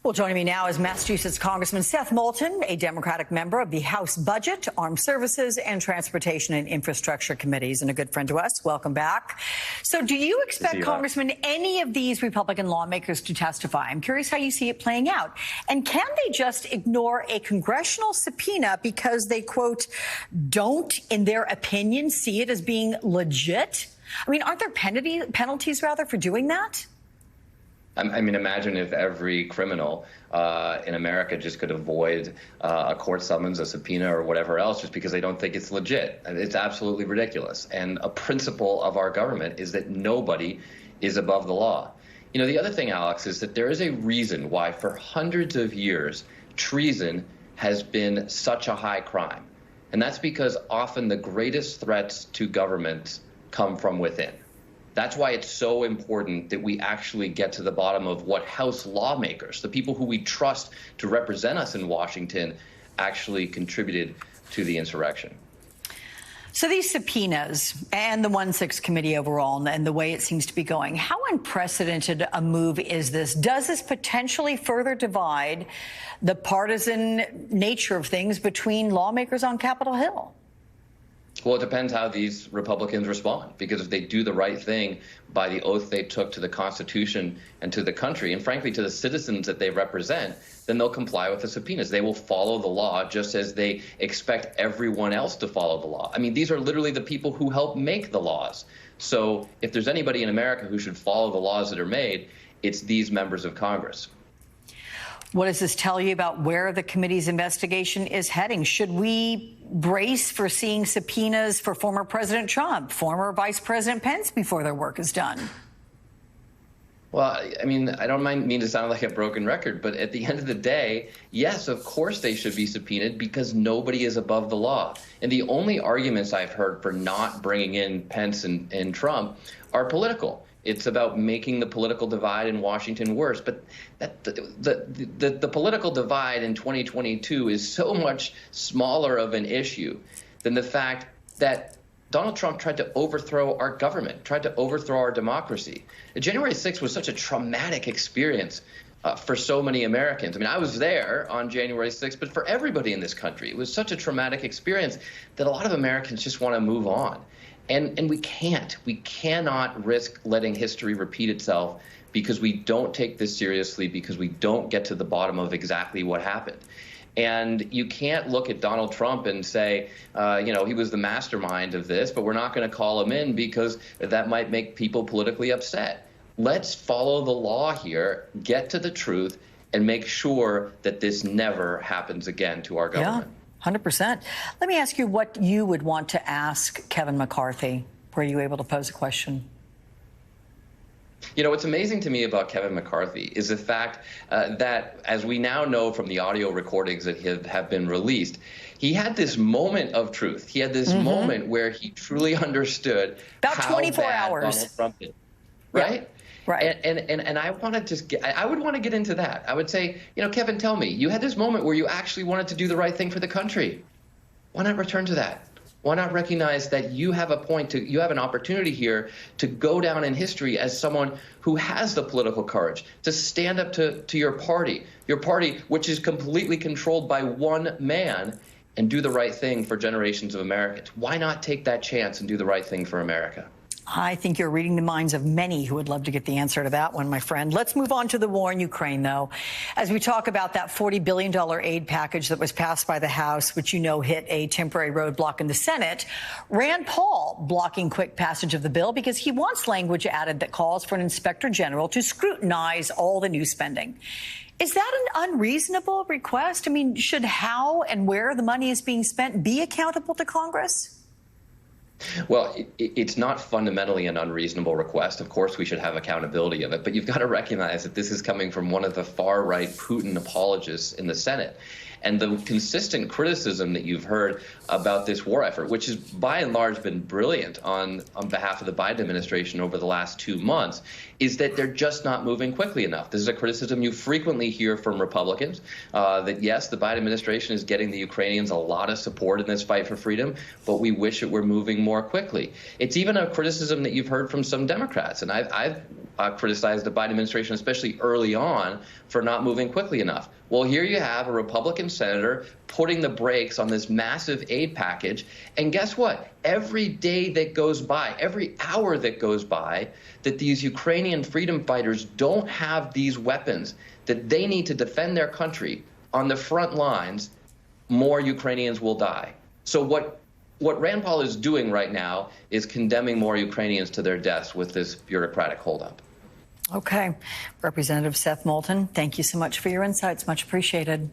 Well, joining me now is Massachusetts Congressman Seth Moulton, a Democratic member of the House Budget, Armed Services, and Transportation and Infrastructure Committees, and a good friend to us. Welcome back. So do you expect, Congressman, any of these Republican lawmakers to testify? I'm curious how you see it playing out. And can they just ignore a congressional subpoena because they, quote, don't, in their opinion, see it as being legit? I mean, aren't there penalties, for doing that? I mean, imagine if every criminal in America just could avoid a court summons, a subpoena, or whatever else just because they don't think it's legit. It's absolutely ridiculous. And a principle of our government is that nobody is above the law. You know, the other thing, Alex, is that there is a reason why for hundreds of years treason has been such a high crime. And that's because often the greatest threats to government come from within. That's why it's so important that we actually get to the bottom of what House lawmakers, the people who we trust to represent us in Washington, actually contributed to the insurrection. So these subpoenas and the 1-6 committee overall and the way it seems to be going, how unprecedented a move is this? Does this potentially further divide the partisan nature of things between lawmakers on Capitol Hill? Well, it depends how these Republicans respond, because if they do the right thing by the oath they took to the Constitution and to the country, and frankly to the citizens that they represent, then they'll comply with the subpoenas. They will follow the law just as they expect everyone else to follow the law. I mean, these are literally the people who help make the laws. So if there's anybody in America who should follow the laws that are made, it's these members of Congress. What does this tell you about where the committee's investigation is heading? Should we brace for seeing subpoenas for former President Trump, former Vice President Pence before their work is done? Well, I mean, I don't mean to sound like a broken record, but at the end of the day, yes, of course they should be subpoenaed because nobody is above the law. And the only arguments I've heard for not bringing in Pence and Trump are political. It's about making the political divide in Washington worse. But the political divide in 2022 is so much smaller of an issue than the fact that Donald Trump tried to overthrow our government, tried to overthrow our democracy. January 6th was such a traumatic experience for so many Americans. I mean, I was there on January 6th, but for everybody in this country, it was such a traumatic experience that a lot of Americans just want to move on. And we can't. We cannot risk letting history repeat itself because we don't take this seriously, because we don't get to the bottom of exactly what happened. And you can't look at Donald Trump and say, he was the mastermind of this, but we're not going to call him in because that might make people politically upset. Let's follow the law here, get to the truth, and make sure that this never happens again to our government. Yeah. 100%. Let me ask you what you would want to ask Kevin McCarthy. Were you able to pose a question? You know, what's amazing to me about Kevin McCarthy is the fact that, as we now know from the audio recordings that have been released, he had this moment of truth. He had this moment where he truly understood about how 24 bad hours. Donald Trump did, right? Yeah. Right. And I want to just I would want to get into that. I would say, Kevin, tell me, you had this moment where you actually wanted to do the right thing for the country. Why not return to that? Why not recognize that you have you have an opportunity here to go down in history as someone who has the political courage to stand up to your party, which is completely controlled by one man, and do the right thing for generations of Americans. Why not take that chance and do the right thing for America? I think you're reading the minds of many who would love to get the answer to that one, my friend. Let's move on to the war in Ukraine, though. As we talk about that $40 billion aid package that was passed by the House, which hit a temporary roadblock in the Senate, Rand Paul blocking quick passage of the bill because he wants language added that calls for an inspector general to scrutinize all the new spending. Is that an unreasonable request? I mean, should how and where the money is being spent be accountable to Congress? Well, it's not fundamentally an unreasonable request. Of course, we should have accountability of it. But you've got to recognize that this is coming from one of the far-right Putin apologists in the Senate. And the consistent criticism that you've heard about this war effort, which has by and large been brilliant on behalf of the Biden administration over the last 2 months, is that they're just not moving quickly enough. This is a criticism you frequently hear from Republicans, that yes, the Biden administration is getting the Ukrainians a lot of support in this fight for freedom, but we wish it were moving more quickly. It's even a criticism that you've heard from some Democrats. And I've criticized the Biden administration, especially early on, for not moving quickly enough. Well, here you have a Republican senator putting the brakes on this massive aid package. And guess what? Every day that goes by, every hour that goes by, that these Ukrainian freedom fighters don't have these weapons that they need to defend their country on the front lines, more Ukrainians will die. So what Rand Paul is doing right now is condemning more Ukrainians to their deaths with this bureaucratic holdup. Okay. Representative Seth Moulton, thank you so much for your insights. Much appreciated.